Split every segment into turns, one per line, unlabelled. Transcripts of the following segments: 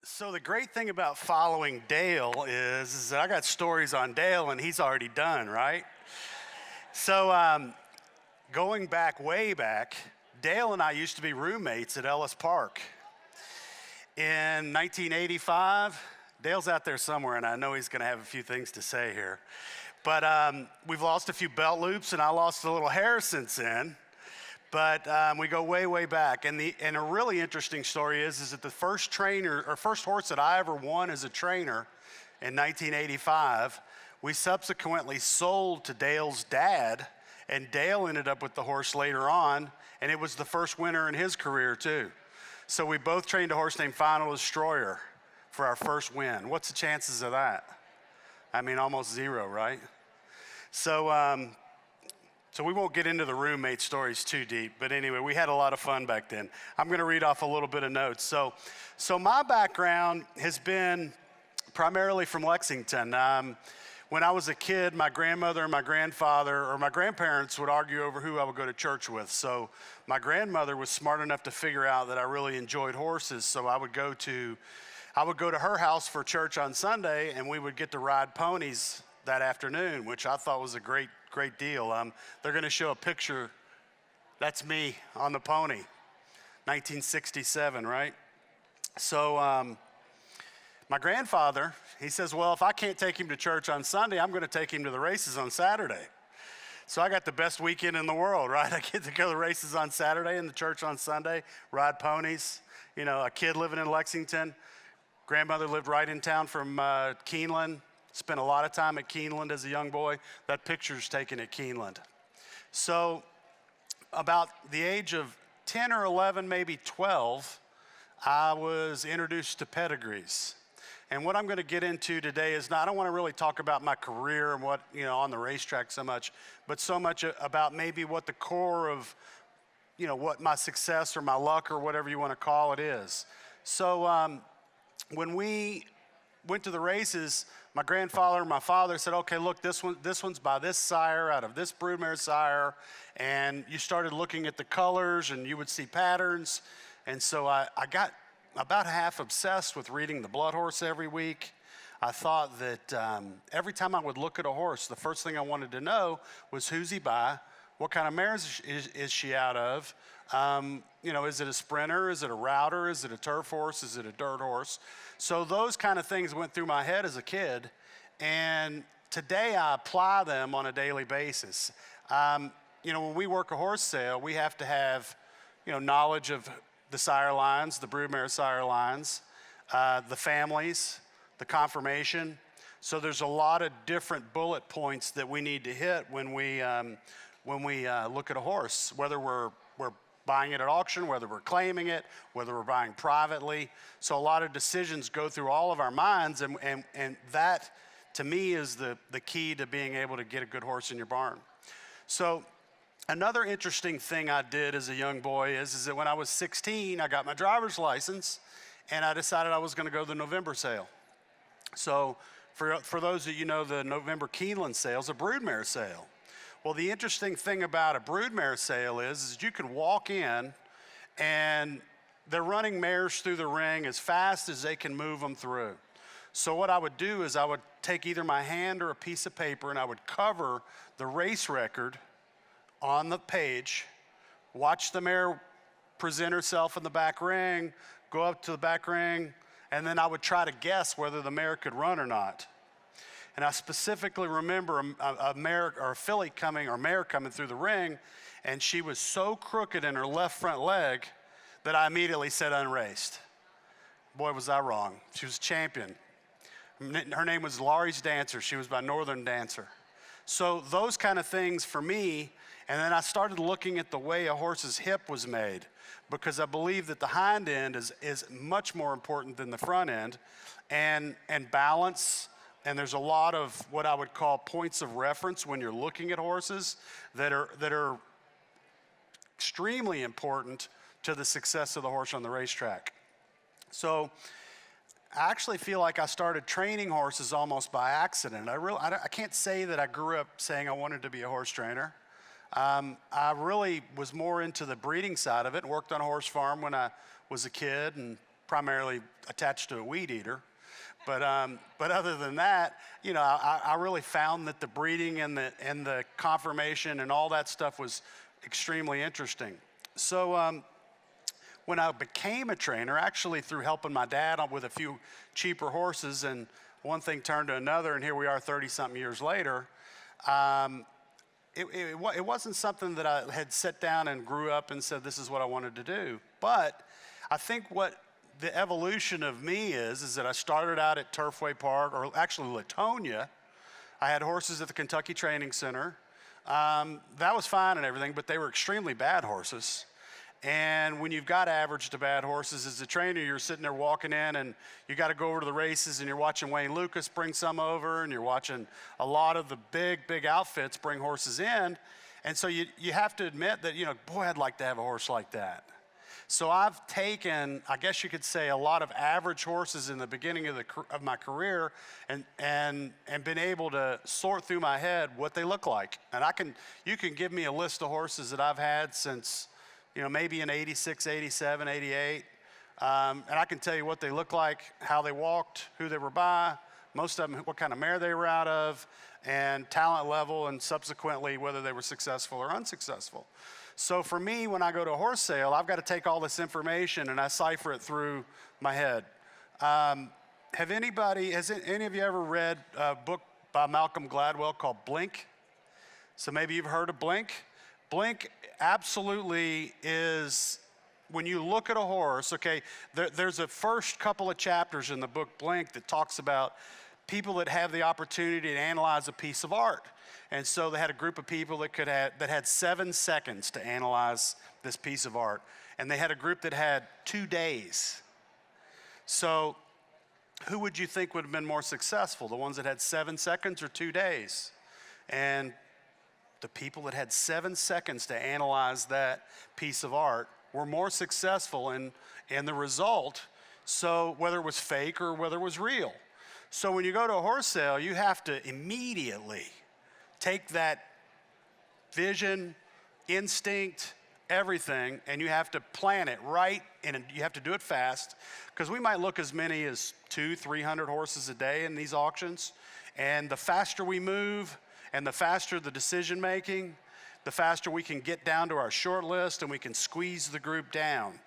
So the great thing about following Dale is that I got stories on Dale and he's already done, right? So going back, way back, Dale and I used to be roommates at Ellis Park. In 1985, Dale's out there somewhere and I know he's gonna have a few things to say here. But we've lost a few belt loops and I lost a little hair since then. But we go way, way back. And a really interesting story is that the first horse that I ever won as a trainer in 1985, we subsequently sold to Dale's dad, and Dale ended up with the horse later on, and it was the first winner in his career too. So we both trained a horse named Final Destroyer for our first win. What's the chances of that? I mean, almost zero, right? So we won't get into the roommate stories too deep, but anyway, we had a lot of fun back then. I'm gonna read off a little bit of notes. So my background has been primarily from Lexington. When I was a kid, my grandmother and my grandfather, or my grandparents would argue over who I would go to church with. So my grandmother was smart enough to figure out that I really enjoyed horses, so I would go to her house for church on Sunday, and we would get to ride ponies that afternoon, which I thought was a great deal. They're going to show a picture. That's me on the pony, 1967, right? So my grandfather, he says, well, if I can't take him to church on Sunday, I'm going to take him to the races on Saturday. So I got the best weekend in the world, right? I get to go to the races on Saturday and the church on Sunday, ride ponies. You know, a kid living in Lexington. Grandmother lived right in town from Keeneland. Spent a lot of time at Keeneland as a young boy. That picture's taken at Keeneland. So about the age of 10 or 11, maybe 12, I was introduced to pedigrees. And what I'm gonna get into today is I don't wanna really talk about my career and what, on the racetrack so much, but so much about maybe what the core of, what my success or my luck or whatever you wanna call it is. So when we went to the races, my grandfather and my father said, okay, look, this one's by this sire out of this broodmare sire. And you started looking at the colors and you would see patterns. And so I got about half obsessed with reading the Blood Horse every week. I thought that every time I would look at a horse, the first thing I wanted to know was who's he by, what kind of mares is she out of, is it a sprinter, is it a router, is it a turf horse, is it a dirt horse? So those kind of things went through my head as a kid, and today I apply them on a daily basis. When we work a horse sale, we have to have, knowledge of the sire lines, the broodmare sire lines, the families, the conformation. So there's a lot of different bullet points that we need to hit when we look at a horse, whether we're buying it at auction, whether we're claiming it, whether we're buying privately. So a lot of decisions go through all of our minds, and that, to me, is the key to being able to get a good horse in your barn. So another interesting thing I did as a young boy is that when I was 16, I got my driver's license, and I decided I was gonna go to the November sale. So for those of you know the November Keeneland sale is a broodmare sale. Well, the interesting thing about a broodmare sale is you can walk in and they're running mares through the ring as fast as they can move them through. So what I would do is I would take either my hand or a piece of paper and I would cover the race record on the page, watch the mare present herself in the back ring, go up to the back ring, and then I would try to guess whether the mare could run or not. And I specifically remember a mare or a filly mare coming through the ring, and she was so crooked in her left front leg that I immediately said unraced. Boy, was I wrong. She was champion. Her name was Laurie's Dancer. She was by Northern Dancer. So those kind of things for me, and then I started looking at the way a horse's hip was made, because I believe that the hind end is much more important than the front end, and balance. And there's a lot of what I would call points of reference when you're looking at horses that are extremely important to the success of the horse on the racetrack. So I actually feel like I started training horses almost by accident. I can't say that I grew up saying I wanted to be a horse trainer. I really was more into the breeding side of it and worked on a horse farm when I was a kid and primarily attached to a weed eater. But other than that, you know, I really found that the breeding and the conformation and all that stuff was extremely interesting. So when I became a trainer, actually through helping my dad with a few cheaper horses, and one thing turned to another, and here we are 30-something years later, it wasn't something that I had sat down and grew up and said, this is what I wanted to do. But I think what the evolution of me is that I started out at Turfway Park, or actually Latonia. I had horses at the Kentucky Training Center. That was fine and everything, but they were extremely bad horses. And when you've got average to bad horses, as a trainer, you're sitting there walking in and you got to go over to the races, and you're watching Wayne Lucas bring some over, and you're watching a lot of the big outfits bring horses in. And so you have to admit that, you know, boy, I'd like to have a horse like that. So I've taken, I guess you could say, a lot of average horses in the beginning of my career and been able to sort through my head what they look like. And you can give me a list of horses that I've had since, you know, maybe in 86, 87, 88. And I can tell you what they look like, how they walked, who they were by, most of them, what kind of mare they were out of, and talent level, and subsequently whether they were successful or unsuccessful. So for me, when I go to a horse sale, I've got to take all this information and I cipher it through my head. Has any of you ever read a book by Malcolm Gladwell called Blink? So maybe you've heard of Blink. Blink absolutely is, when you look at a horse, okay, there's a first couple of chapters in the book Blink that talks about people that have the opportunity to analyze a piece of art. And so they had a group of people that had 7 seconds to analyze this piece of art. And they had a group that had 2 days. So who would you think would have been more successful? The ones that had 7 seconds or 2 days? And the people that had 7 seconds to analyze that piece of art were more successful in the result, so whether it was fake or whether it was real. So when you go to a horse sale, you have to immediately take that vision, instinct, everything, and you have to plan it right, and you have to do it fast, because we might look as many as 200-300 horses a day in these auctions, and the faster we move and the faster the decision making, the faster we can get down to our short list and we can squeeze the group down.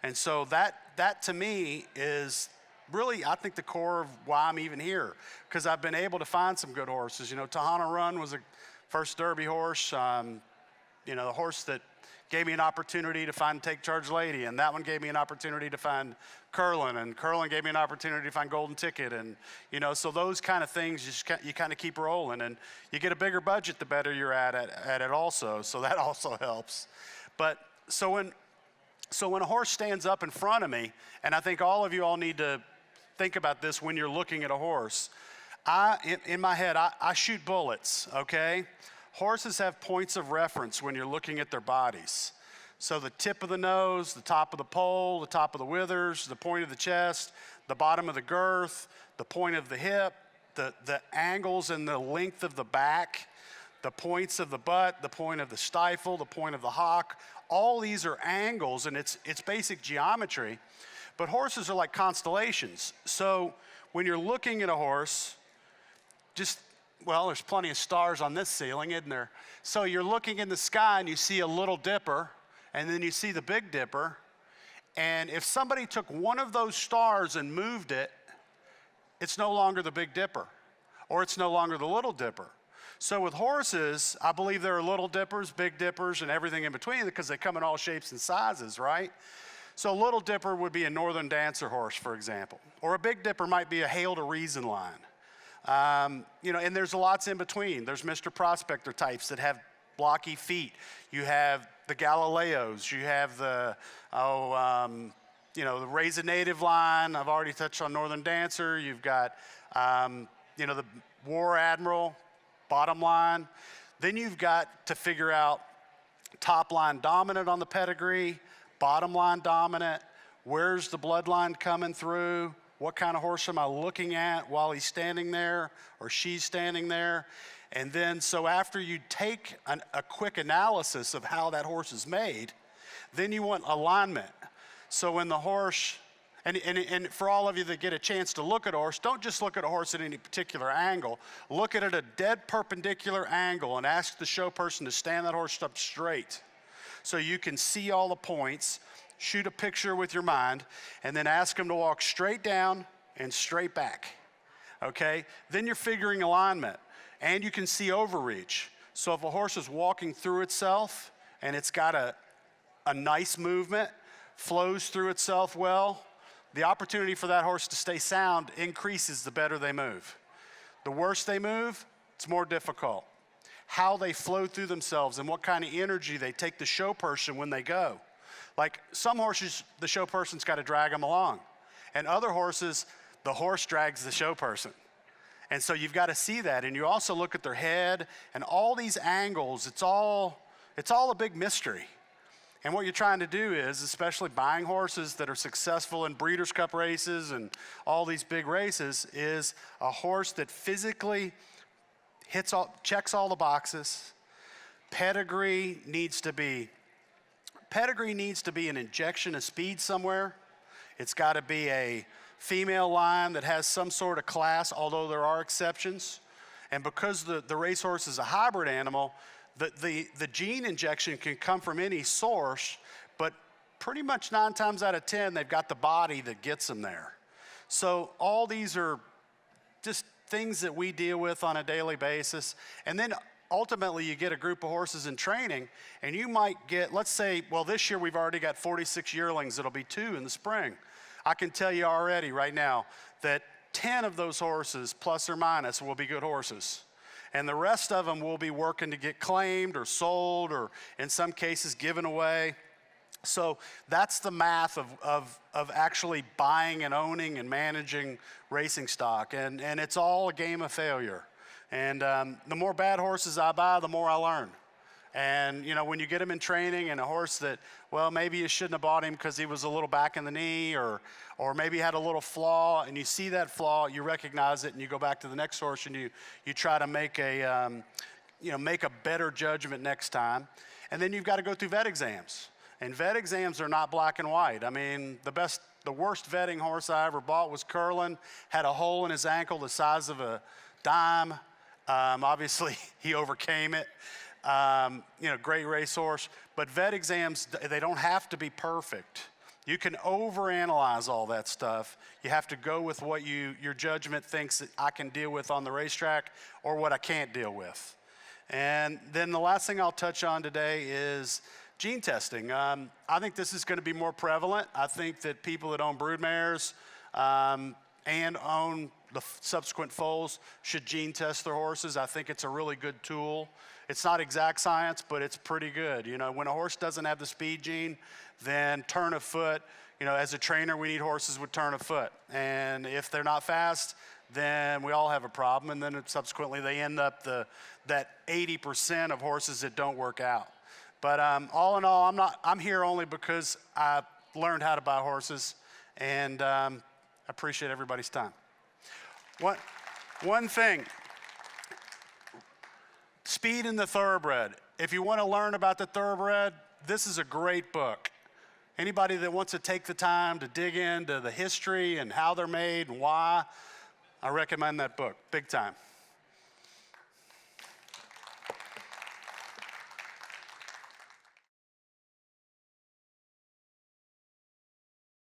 And so that to me is really, I think, the core of why I'm even here, because I've been able to find some good horses. You know, Tahana Run was a first Derby horse, you know, the horse that gave me an opportunity to find Take Charge Lady, and that one gave me an opportunity to find Curlin, and Curlin gave me an opportunity to find Golden Ticket, and, you know, so those kind of things, you kind of keep rolling, and you get a bigger budget the better you're at it also, so that also helps. But so when a horse stands up in front of me, and I think all of you all need to think about this when you're looking at a horse. In my head, I shoot bullets, okay? Horses have points of reference when you're looking at their bodies. So the tip of the nose, the top of the poll, the top of the withers, the point of the chest, the bottom of the girth, the point of the hip, the angles and the length of the back, the points of the butt, the point of the stifle, the point of the hock. All these are angles, and it's basic geometry. But horses are like constellations. So when you're looking at a horse, there's plenty of stars on this ceiling, isn't there? So you're looking in the sky and you see a little dipper, and then you see the Big Dipper. And if somebody took one of those stars and moved it, it's no longer the Big Dipper, or it's no longer the Little Dipper. So with horses, I believe there are Little Dippers, Big Dippers, and everything in between, because they come in all shapes and sizes, right? So a Little Dipper would be a Northern Dancer horse, for example. Or a Big Dipper might be a Hail to Reason line. You know, and there's lots in between. There's Mr. Prospector types that have blocky feet. You have the Galileos. You have the Raise a Native line. I've already touched on Northern Dancer. You've got, the War Admiral, bottom line. Then you've got to figure out top line dominant on the pedigree, bottom line dominant, where's the bloodline coming through, what kind of horse am I looking at while he's standing there or she's standing there. And then so after you take a quick analysis of how that horse is made, then you want alignment. So when the horse, And for all of you that get a chance to look at a horse, don't just look at a horse at any particular angle. Look at it at a dead perpendicular angle and ask the show person to stand that horse up straight so you can see all the points. Shoot a picture with your mind, and then ask them to walk straight down and straight back, okay? Then you're figuring alignment, and you can see overreach. So if a horse is walking through itself and it's got a nice movement, flows through itself well, the opportunity for that horse to stay sound increases the better they move. The worse they move, it's more difficult. How they flow through themselves and what kind of energy they take the show person when they go. Like some horses, the show person's got to drag them along. And other horses, the horse drags the show person. And so you've got to see that. And you also look at their head and all these angles, it's all a big mystery. And what you're trying to do is, especially buying horses that are successful in Breeders' Cup races and all these big races, is a horse that physically checks all the boxes. Pedigree needs to be an injection of speed somewhere. It's got to be a female line that has some sort of class, although there are exceptions. And because the racehorse is a hybrid animal, the gene injection can come from any source, but pretty much 9 times out of 10, they've got the body that gets them there. So all these are just things that we deal with on a daily basis. And then ultimately you get a group of horses in training, and you might get, let's say, well, this year we've already got 46 yearlings. It'll be 2 in the spring. I can tell you already right now that 10 of those horses, plus or minus, will be good horses. And the rest of them will be working to get claimed or sold or in some cases given away. So that's the math of actually buying and owning and managing racing stock. And it's all a game of failure. And the more bad horses I buy, the more I learn. And, you know, when you get them in training and a horse that, well, maybe you shouldn't have bought him because he was a little back in the knee or maybe had a little flaw, and you see that flaw, you recognize it, and you go back to the next horse and you try to make make a better judgment next time. And then you've got to go through vet exams. And vet exams are not black and white. I mean, the worst vetting horse I ever bought was Curlin, had a hole in his ankle the size of a dime. Obviously, he overcame it. Great racehorse. But vet exams, they don't have to be perfect. You can overanalyze all that stuff. You have to go with what your judgment thinks that I can deal with on the racetrack or what I can't deal with. And then the last thing I'll touch on today is gene testing. I think this is going to be more prevalent. I think that people that own broodmares and own the subsequent foals should gene test their horses. I think it's a really good tool. It's not exact science, but it's pretty good. You know, when a horse doesn't have the speed gene, then turn of foot, as a trainer, we need horses with turn of foot. And if they're not fast, then we all have a problem. And then subsequently they end up that 80% of horses that don't work out. But all in all, I'm here only because I learned how to buy horses, and I appreciate everybody's time. One thing, Speed in the Thoroughbred. If you want to learn about the thoroughbred, this is a great book. Anybody that wants to take the time to dig into the history and how they're made and why, I recommend that book, big time.